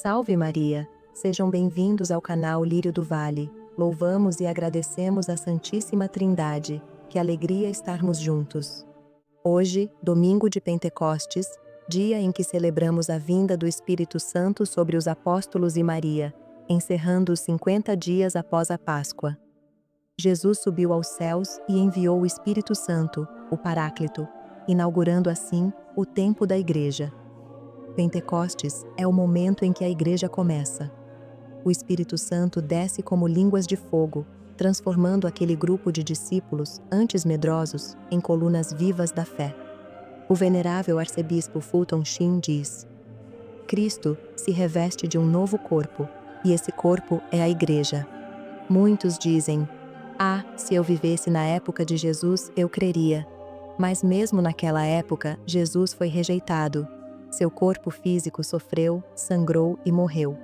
Salve Maria! Sejam bem-vindos ao canal Lírio do Vale. Louvamos e agradecemos a Santíssima Trindade. Que alegria estarmos juntos. Hoje, domingo de Pentecostes, dia em que celebramos a vinda do Espírito Santo sobre os apóstolos e Maria, encerrando os 50 dias após a Páscoa. Jesus subiu aos céus e enviou o Espírito Santo, o Paráclito, inaugurando assim o tempo da Igreja. Pentecostes é o momento em que a Igreja começa. O Espírito Santo desce como línguas de fogo, transformando aquele grupo de discípulos, antes medrosos, em colunas vivas da fé. O venerável arcebispo Fulton Sheen diz: Cristo se reveste de um novo corpo, e esse corpo é a Igreja. Muitos dizem: se eu vivesse na época de Jesus, eu creria. Mas mesmo naquela época, Jesus foi rejeitado. Seu corpo físico sofreu, sangrou e morreu.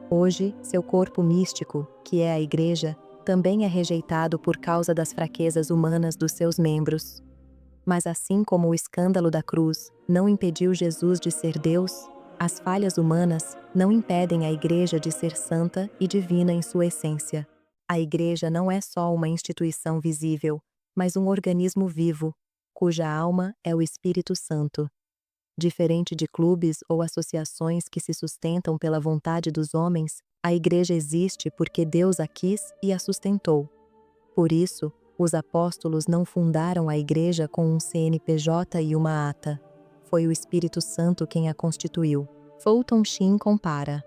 Hoje, seu corpo místico, que é a Igreja, também é rejeitado por causa das fraquezas humanas dos seus membros. Mas assim como o escândalo da cruz não impediu Jesus de ser Deus, as falhas humanas não impedem a Igreja de ser santa e divina em sua essência. A Igreja não é só uma instituição visível, mas um organismo vivo, cuja alma é o Espírito Santo. Diferente de clubes ou associações que se sustentam pela vontade dos homens, a Igreja existe porque Deus a quis e a sustentou. Por isso, os apóstolos não fundaram a Igreja com um CNPJ e uma ata. Foi o Espírito Santo quem a constituiu. Fulton Sheen compara: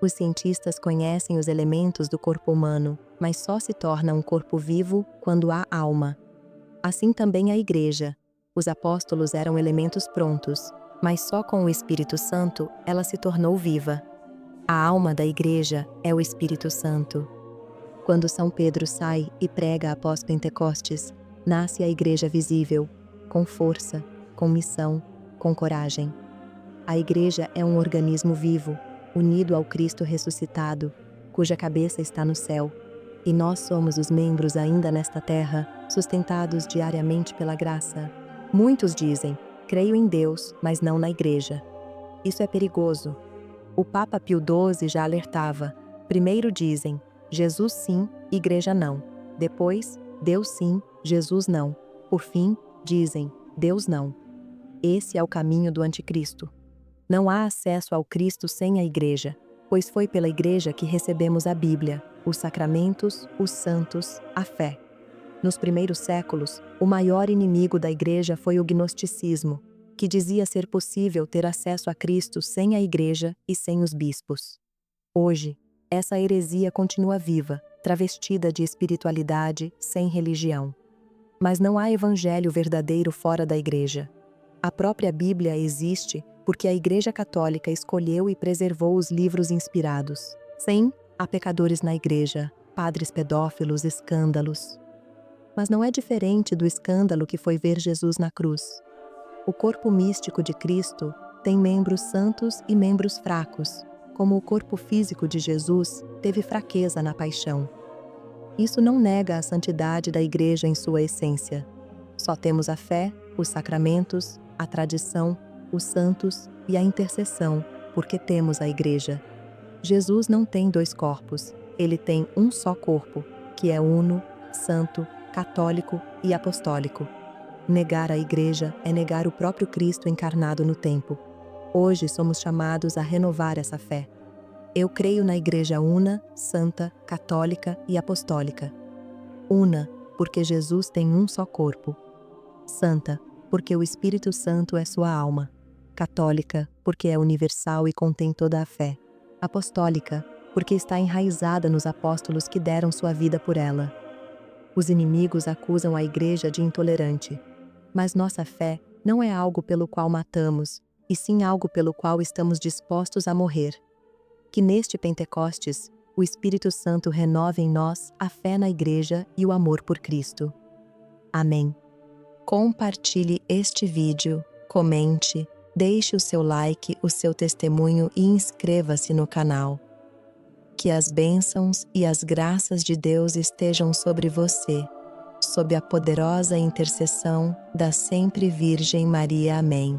os cientistas conhecem os elementos do corpo humano, mas só se torna um corpo vivo quando há alma. Assim também a Igreja. Os apóstolos eram elementos prontos, mas só com o Espírito Santo ela se tornou viva. A alma da Igreja é o Espírito Santo. Quando São Pedro sai e prega após Pentecostes, nasce a Igreja visível, com força, com missão, com coragem. A Igreja é um organismo vivo, unido ao Cristo ressuscitado, cuja cabeça está no céu, e nós somos os membros ainda nesta terra, sustentados diariamente pela graça. Muitos dizem: creio em Deus, mas não na Igreja. Isso é perigoso. O Papa Pio XII já alertava. Primeiro dizem: Jesus sim, Igreja não. Depois, Deus sim, Jesus não. Por fim, dizem: Deus não. Esse é o caminho do anticristo. Não há acesso ao Cristo sem a Igreja, pois foi pela Igreja que recebemos a Bíblia, os sacramentos, os santos, a fé. Nos primeiros séculos, o maior inimigo da Igreja foi o gnosticismo, que dizia ser possível ter acesso a Cristo sem a Igreja e sem os bispos. Hoje, essa heresia continua viva, travestida de espiritualidade sem religião. Mas não há evangelho verdadeiro fora da Igreja. A própria Bíblia existe porque a Igreja Católica escolheu e preservou os livros inspirados. Sim, há pecadores na Igreja, padres pedófilos, escândalos. Mas não é diferente do escândalo que foi ver Jesus na cruz. O corpo místico de Cristo tem membros santos e membros fracos, como o corpo físico de Jesus teve fraqueza na paixão. Isso não nega a santidade da Igreja em sua essência. Só temos a fé, os sacramentos, a tradição, os santos e a intercessão, porque temos a Igreja. Jesus não tem dois corpos, ele tem um só corpo, que é uno, santo, católico e apostólico. Negar a Igreja é negar o próprio Cristo encarnado no tempo. Hoje somos chamados a renovar essa fé. Eu creio na Igreja una, santa, católica e apostólica. Una, porque Jesus tem um só corpo. Santa, porque o Espírito Santo é sua alma. Católica, porque é universal e contém toda a fé. Apostólica, porque está enraizada nos apóstolos que deram sua vida por ela. Os inimigos acusam a Igreja de intolerante. Mas nossa fé não é algo pelo qual matamos, e sim algo pelo qual estamos dispostos a morrer. Que neste Pentecostes, o Espírito Santo renove em nós a fé na Igreja e o amor por Cristo. Amém. Compartilhe este vídeo, comente, deixe o seu like, o seu testemunho e inscreva-se no canal. Que as bênçãos e as graças de Deus estejam sobre você, sob a poderosa intercessão da sempre Virgem Maria. Amém.